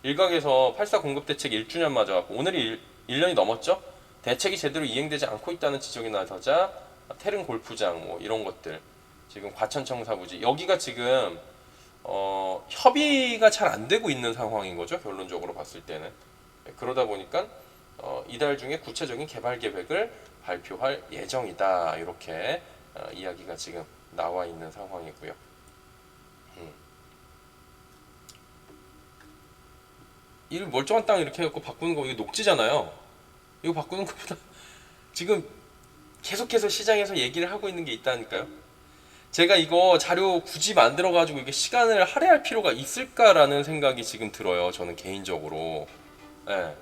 A: 일각에서 8.4 공급 대책 1주년 맞아갖고 오늘이 1년이 넘었죠? 대책이 제대로 이행되지 않고 있다는 지적이 나서자 테른 골프장 뭐 이런 것들 지금 과천청사부지 여기가 지금 협의가 잘 안 되고 있는 상황인 거죠. 결론적으로 봤을 때는. 그러다 보니까 이달 중에 구체적인 개발 계획을 발표할 예정이다. 이렇게 이야기가 지금 나와 있는 상황이고요. 이 멀쩡한 땅 이렇게 해갖고 바꾸는 거 이거 녹지잖아요. 이거 바꾸는 것보다 지금 계속해서 시장에서 얘기를 하고 있는 게 있다니까요. 제가 이거 자료 굳이 만들어가지고 이게 시간을 할애할 필요가 있을까라는 생각이 지금 들어요. 저는 개인적으로. 예.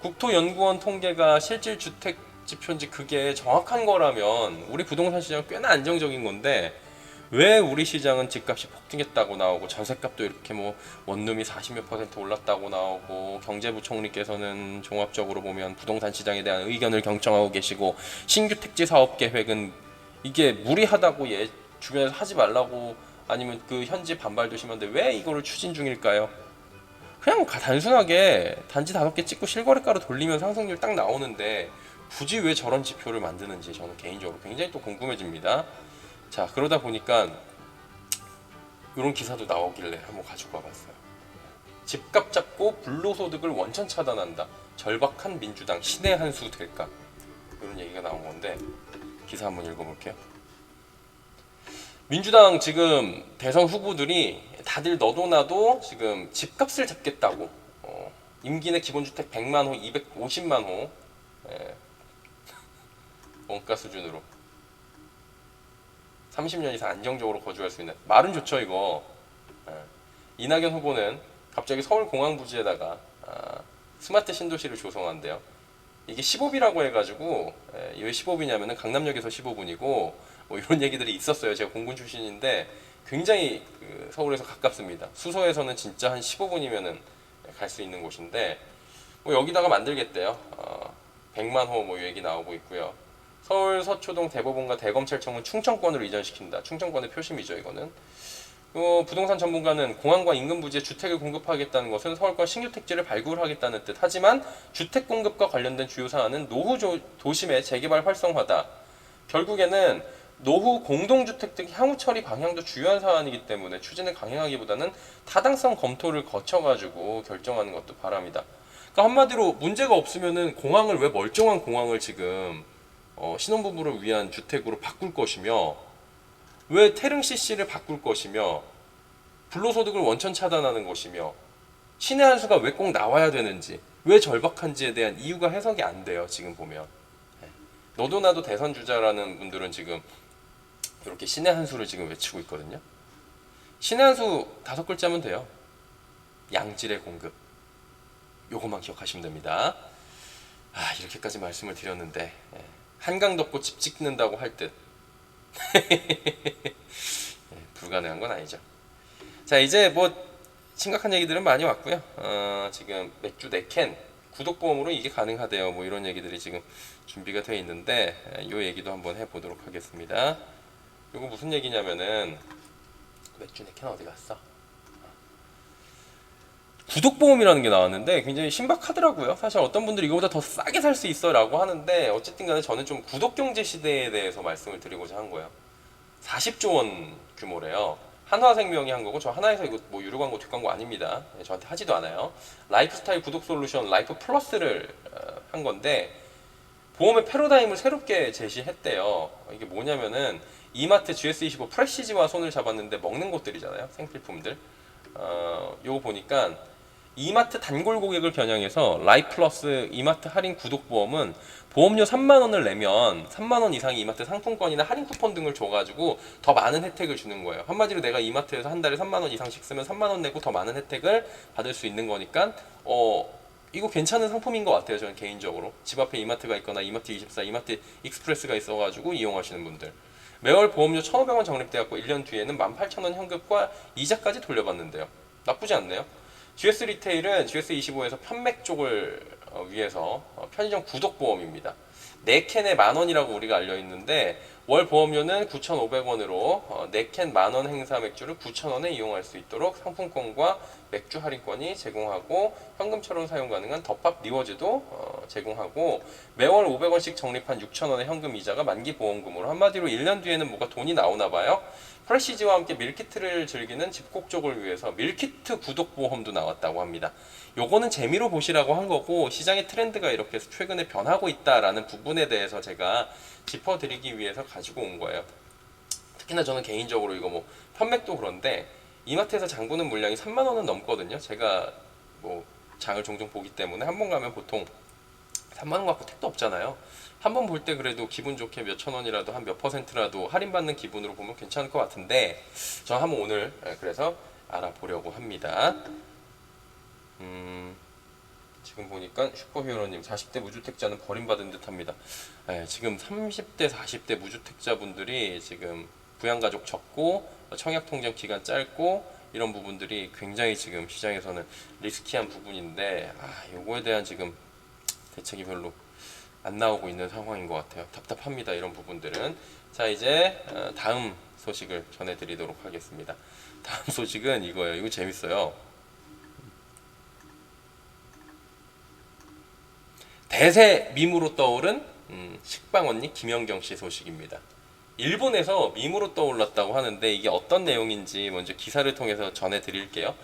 A: 국토연구원 통계가 실질 주택 지표인지 그게 정확한 거라면 우리 부동산 시장 꽤나 안정적인 건데 왜 우리 시장은 집값이 폭등했다고 나오고 전세값도 이렇게 뭐 원룸이 40몇 % 올랐다고 나오고 경제부총리께서는 종합적으로 보면 부동산 시장에 대한 의견을 경청하고 계시고 신규 택지 사업 계획은 이게 무리하다고 주변에서 하지 말라고 아니면 그 현지 반발도 심한데 왜 이거를 추진 중일까요? 그냥 단순하게 단지 5개 찍고 실거래가로 돌리면 상승률 딱 나오는데 굳이 왜 저런 지표를 만드는지 저는 개인적으로 굉장히 또 궁금해집니다. 자, 그러다 보니까 이런 기사도 나오길래 한번 가지고 와봤어요. 집값 잡고 불로소득을 원천 차단한다. 절박한 민주당 신의 한 수 될까? 이런 얘기가 나온 건데 기사 한번 읽어볼게요. 민주당 지금 대선 후보들이 다들 너도 나도 지금 집값을 잡겠다고 임기 내 기본주택 100만 호, 250만 호 원가 수준으로 30년 이상 안정적으로 거주할 수 있는 말은 좋죠 이거. 이낙연 후보는 갑자기 서울 공항 부지에다가 스마트 신도시를 조성한대요. 이게 15비라고 해가지고 왜 15비냐면은 강남역에서 15분이고 뭐 이런 얘기들이 있었어요. 제가 공군 출신인데 굉장히 서울에서 가깝습니다. 수서에서는 진짜 한 15분이면은 갈 수 있는 곳인데 뭐 여기다가 만들겠대요. 100만호 뭐 얘기 나오고 있고요. 서울 서초동 대법원과 대검찰청은 충청권으로 이전시킨다. 충청권의 표심이죠 이거는. 부동산 전문가는 공항과 인근 부지에 주택을 공급하겠다는 것은 서울권 신규 택지를 발굴하겠다는 뜻. 하지만 주택 공급과 관련된 주요 사안은 노후 도심의 재개발 활성화다. 결국에는 노후 공동주택 등 향후 처리 방향도 중요한 사안이기 때문에 추진을 강행하기보다는 타당성 검토를 거쳐가지고 결정하는 것도 바람이다. 그러니까 한마디로 문제가 없으면은 공항을 왜 멀쩡한 공항을 지금 신혼부부를 위한 주택으로 바꿀 것이며 왜 태릉 CC를 바꿀 것이며 불로소득을 원천 차단하는 것이며 신의 한 수가 왜 꼭 나와야 되는지 왜 절박한지에 대한 이유가 해석이 안 돼요. 지금 보면 너도 나도 대선 주자라는 분들은 지금 이렇게 신의 한 수를 지금 외치고 있거든요. 신의 한 수 5글자면 돼요. 양질의 공급. 요것만 기억하시면 됩니다. 이렇게까지 말씀을 드렸는데 한강 덮고 집 짓는다고 할 듯 불가능한 건 아니죠. 자, 이제 뭐 심각한 얘기들은 많이 왔고요. 지금 맥주 4캔 구독보험으로 이게 가능하대요. 뭐 이런 얘기들이 지금 준비가 되어 있는데 이 얘기도 한번 해보도록 하겠습니다. 이거 무슨 얘기냐면은 맥주 4캔 어디 갔어? 구독보험이라는 게 나왔는데 굉장히 신박하더라고요. 사실 어떤 분들이 이거보다 더 싸게 살 수 있어 라고 하는데, 어쨌든 간에 저는 좀 구독경제 시대에 대해서 말씀을 드리고자 한 거예요. 40조 원 규모래요. 한화생명이 한 거고, 저 하나에서 이거 뭐 유료 광고 뒷광고 아닙니다. 저한테 하지도 않아요. 라이프스타일 구독 솔루션 라이프 플러스를 한 건데, 보험의 패러다임을 새롭게 제시했대요. 이게 뭐냐면은 이마트 GS25 프레시지와 손을 잡았는데 먹는 곳들이잖아요. 생필품들. 요거 보니까 이마트 단골 고객을 겨냥해서 라이플러스 이마트 할인 구독보험은 보험료 3만원을 내면 3만원 이상의 이마트 상품권이나 할인 쿠폰 등을 줘가지고 더 많은 혜택을 주는 거예요. 한마디로 내가 이마트에서 한 달에 3만원 이상씩 쓰면 3만원 내고 더 많은 혜택을 받을 수 있는 거니까 이거 괜찮은 상품인 것 같아요. 저는 개인적으로 집 앞에 이마트가 있거나 이마트24, 이마트 익스프레스가 있어가지고 이용하시는 분들, 매월 보험료 1,500원 적립돼갖고 1년 뒤에는 18,000원 현금과 이자까지 돌려받는데요. 나쁘지 않네요. GS 리테일은 GS25에서 편맥 쪽을 위해서 편의점 구독보험입니다. 4캔에 만원이라고 우리가 알려있는데 월 보험료는 9,500원으로 4캔 만원 행사 맥주를 9,000원에 이용할 수 있도록 상품권과 맥주 할인권이 제공하고, 현금처럼 사용 가능한 덮밥 리워즈도 제공하고, 매월 500원씩 적립한 6,000원의 현금 이자가 만기 보험금으로, 한마디로 1년 뒤에는 뭐가 돈이 나오나 봐요. 프레시지와 함께 밀키트를 즐기는 집콕 쪽을 위해서 밀키트 구독보험도 나왔다고 합니다. 요거는 재미로 보시라고 한 거고, 시장의 트렌드가 이렇게 최근에 변하고 있다라는 부분에 대해서 제가 짚어드리기 위해서 가지고 온 거예요. 특히나 저는 개인적으로 이거 뭐 편맥도 그런데 이마트에서 장 보는 물량이 3만원은 넘거든요. 제가 뭐 장을 종종 보기 때문에 한 번 가면 보통 3만원 갖고 택도 없잖아요. 한 번 볼 때 그래도 기분 좋게 몇천 원이라도 한 몇 퍼센트라도 할인받는 기분으로 보면 괜찮을 것 같은데, 저 한번 오늘 그래서 알아보려고 합니다. 지금 보니까 슈퍼히어로님 40대 무주택자는 버림받은 듯합니다. 지금 30대 40대 무주택자분들이 지금 부양가족 적고 청약통장 기간 짧고 이런 부분들이 굉장히 지금 시장에서는 리스키한 부분인데, 요거에 대한 지금 대책이 별로 안 나오고 있는 상황인 것 같아요. 답답합니다, 이런 부분들은. 자, 이제 다음 소식을 전해드리도록 하겠습니다. 다음 소식은 이거예요. 이거 재밌어요. 대세 밈으로 떠오른 식빵 언니 김연경 씨 소식입니다. 일본에서 밈으로 떠올랐다고 하는데 이게 어떤 내용인지 먼저 기사를 통해서 전해드릴게요.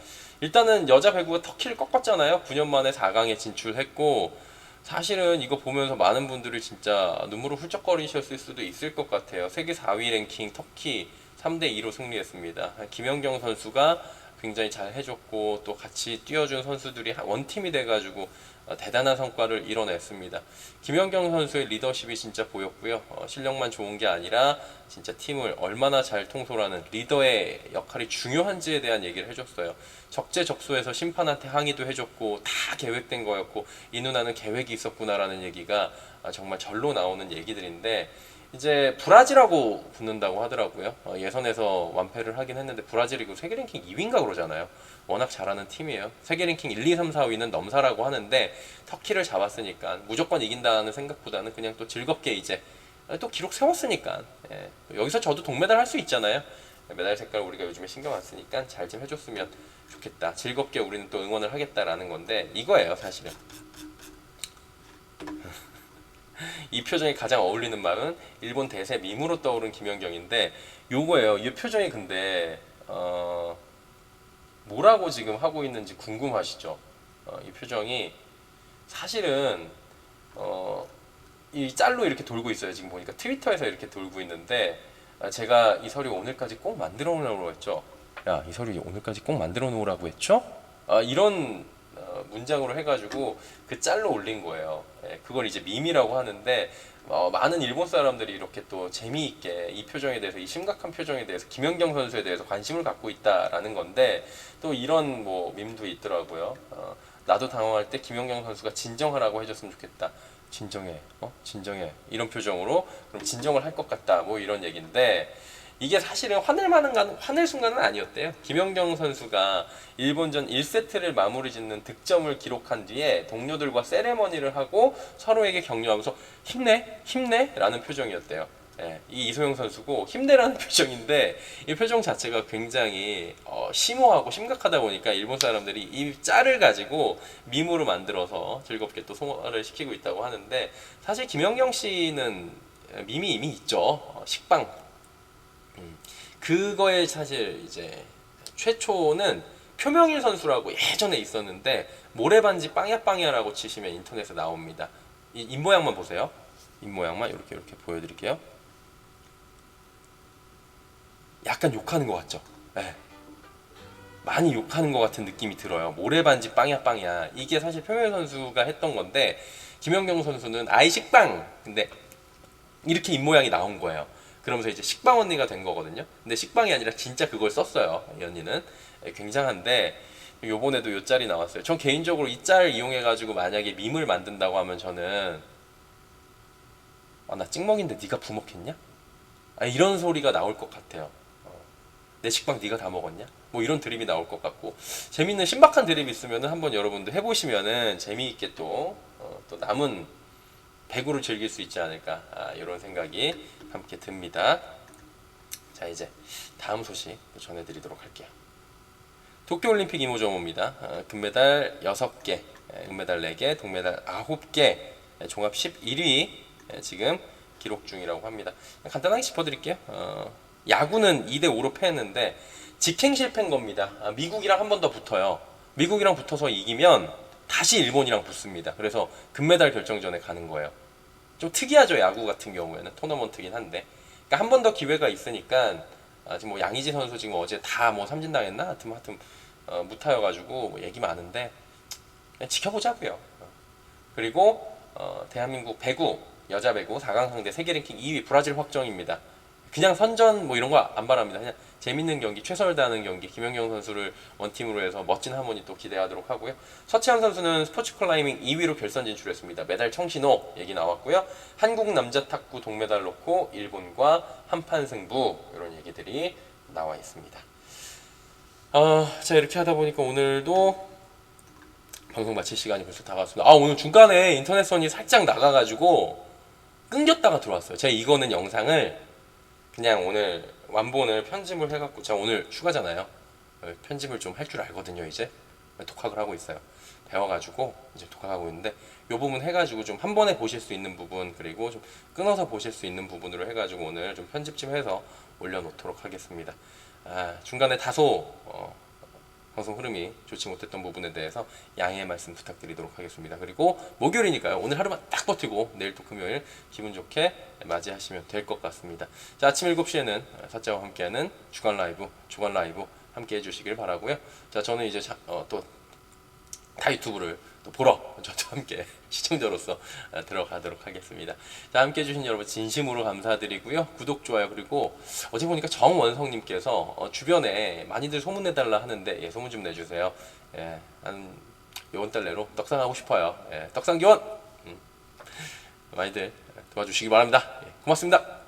A: 일단은 여자 배구가 터키를 꺾었잖아요. 9년 만에 4강에 진출했고, 사실은 이거 보면서 많은 분들이 진짜 눈물을 훌쩍거리셨을 수도 있을 것 같아요. 세계 4위 랭킹 터키 3대2로 승리했습니다. 김연경 선수가 굉장히 잘 해줬고, 또 같이 뛰어준 선수들이 원팀이 돼가지고 대단한 성과를 이뤄냈습니다. 김연경 선수의 리더십이 진짜 보였고요. 실력만 좋은 게 아니라 진짜 팀을 얼마나 잘 통솔하는 리더의 역할이 중요한지에 대한 얘기를 해줬어요. 적재적소에서 심판한테 항의도 해줬고, 다 계획된 거였고, 이 누나는 계획이 있었구나라는 얘기가 정말 절로 나오는 얘기들인데, 이제 브라질하고 붙는다고 하더라고요. 예선에서 완패를 하긴 했는데 브라질이 그 세계 랭킹 2위인가 그러잖아요. 워낙 잘하는 팀이에요. 세계 랭킹 1, 2, 3, 4위는 넘사라고 하는데 터키를 잡았으니까 무조건 이긴다는 생각보다는 그냥 또 즐겁게 이제 또 기록 세웠으니까, 여기서 저도 동메달 할 수 있잖아요. 메달 색깔 우리가 요즘에 신경 안 쓰니까 잘 좀 해줬으면 좋겠다. 즐겁게 우리는 또 응원을 하겠다라는 건데, 이거예요 사실은. 이 표정이 가장 어울리는 말은 일본 대세 밈으로 떠오른 김연경인데, 요거예요. 이 표정이 근데 뭐라고 지금 하고 있는지 궁금하시죠? 이 표정이 사실은 이 짤로 이렇게 돌고 있어요. 지금 보니까 트위터에서 이렇게 돌고 있는데, 제가 이 서류 오늘까지 꼭 만들어 놓으라고 했죠. 야, 이 서류 오늘까지 꼭 만들어 놓으라고 했죠? 이런 문장으로 해가지고 그 짤로 올린 거예요. 그걸 이제 밈이라고 하는데, 많은 일본 사람들이 이렇게 또 재미있게 이 표정에 대해서, 이 심각한 표정에 대해서, 김연경 선수에 대해서 관심을 갖고 있다라는 건데, 또 이런 뭐 밈도 있더라고요. 나도 당황할 때 김연경 선수가 진정하라고 해줬으면 좋겠다. 진정해, 진정해, 이런 표정으로 그럼 진정을 할 것 같다, 뭐 이런 얘기인데, 이게 사실은 화낼 순간은 아니었대요. 김연경 선수가 일본전 1세트를 마무리 짓는 득점을 기록한 뒤에 동료들과 세레머니를 하고 서로에게 격려하면서 힘내, 힘내 라는 표정이었대요. 예, 이 이소영 선수고 힘내라는 표정인데 이 표정 자체가 굉장히 심오하고 심각하다 보니까 일본 사람들이 이 짤을 가지고 밈으로 만들어서 즐겁게 또 소화를 시키고 있다고 하는데 사실 김연경 씨는 밈이 이미 있죠. 식빵. 그거에 사실 이제 최초는 표명일 선수라고 예전에 있었는데 모래반지 빵야빵야라고 치시면 인터넷에 나옵니다. 이 입모양만 보세요. 입모양만 이렇게 보여드릴게요. 약간 욕하는 것 같죠? 네. 많이 욕하는 것 같은 느낌이 들어요. 모래반지 빵야 이게 사실 표명일 선수가 했던 건데 김연경 선수는 아이 식빵 근데 이렇게 입모양이 나온 거예요. 그러면서 이제 식빵 언니가 된 거거든요. 근데 식빵이 아니라 진짜 그걸 썼어요. 이 언니는 굉장한데 요번에도 요 짤이 나왔어요. 전 개인적으로 이 짤 이용해가지고 만약에 밈을 만든다고 하면 저는 나 찍먹인데 네가 부먹했냐? 이런 소리가 나올 것 같아요. 내 식빵 네가 다 먹었냐? 뭐 이런 드립이 나올 것 같고 재밌는 신박한 드립이 있으면은 한번 여러분들 해보시면은 재미있게 또 남은 배구를 즐길 수 있지 않을까 이런 생각이 함께 듭니다. 자 이제 다음 소식 전해드리도록 할게요. 도쿄올림픽 이모저모입니다. 금메달 6개, 은메달 4개, 동메달 9개, 종합 11위 지금 기록 중이라고 합니다. 간단하게 짚어드릴게요. 야구는 2대5로 패했는데 직행 실패인 겁니다. 미국이랑 한 번 더 붙어요. 미국이랑 붙어서 이기면 다시 일본이랑 붙습니다. 그래서 금메달 결정전에 가는 거예요. 좀 특이하죠. 야구 같은 경우에는 토너먼트긴 한데 그러니까 한 번 더 기회가 있으니까 지금 뭐 양의지 선수 지금 어제 다 뭐 삼진당했나? 하여튼 무타여가지고 뭐 얘기 많은데 그냥 지켜보자고요. 그리고 대한민국 배구 여자 배구 4강 상대 세계 랭킹 2위 브라질 확정입니다. 그냥 선전 뭐 이런 거 안 바랍니다. 그냥 재밌는 경기, 최선을 다하는 경기, 김연경 선수를 원팀으로 해서 멋진 하모니 또 기대하도록 하고요. 서채영 선수는 스포츠 클라이밍 2위로 결선 진출했습니다. 메달 청신호 얘기 나왔고요. 한국 남자 탁구 동메달 놓고 일본과 한판 승부 이런 얘기들이 나와 있습니다. 자 이렇게 하다 보니까 오늘도 방송 마칠 시간이 벌써 다가왔습니다. 오늘 중간에 인터넷선이 살짝 나가가지고 끊겼다가 들어왔어요. 제가 이거는 영상을 그냥 오늘 완본을 편집을 해갖고 제가 오늘 휴가잖아요. 편집을 좀 할 줄 알거든요. 이제 독학을 하고 있어요. 배워가지고 이제 독학하고 있는데 요 부분 해가지고 좀 한 번에 보실 수 있는 부분 그리고 좀 끊어서 보실 수 있는 부분으로 해가지고 오늘 좀 편집 좀 해서 올려놓도록 하겠습니다. 중간에 다소 방송 흐름이 좋지 못했던 부분에 대해서 양해의 말씀 부탁드리도록 하겠습니다. 그리고 목요일이니까요. 오늘 하루만 딱 버티고 내일 또 금요일 기분 좋게 맞이하시면 될 것 같습니다. 자, 아침 7시에는 사자와 함께하는 주간 라이브 함께 해주시길 바라고요. 자, 저는 이제 또 유튜브를 또 보러 저도 함께 시청자로서 들어가도록 하겠습니다. 자, 함께 해주신 여러분 진심으로 감사드리고요. 구독, 좋아요 그리고 어제 보니까 정원성님께서 주변에 많이들 소문내달라 하는데 소문 좀 내주세요. 한 요번 달 내로 떡상하고 싶어요. 떡상기원 많이들 도와주시기 바랍니다. 고맙습니다.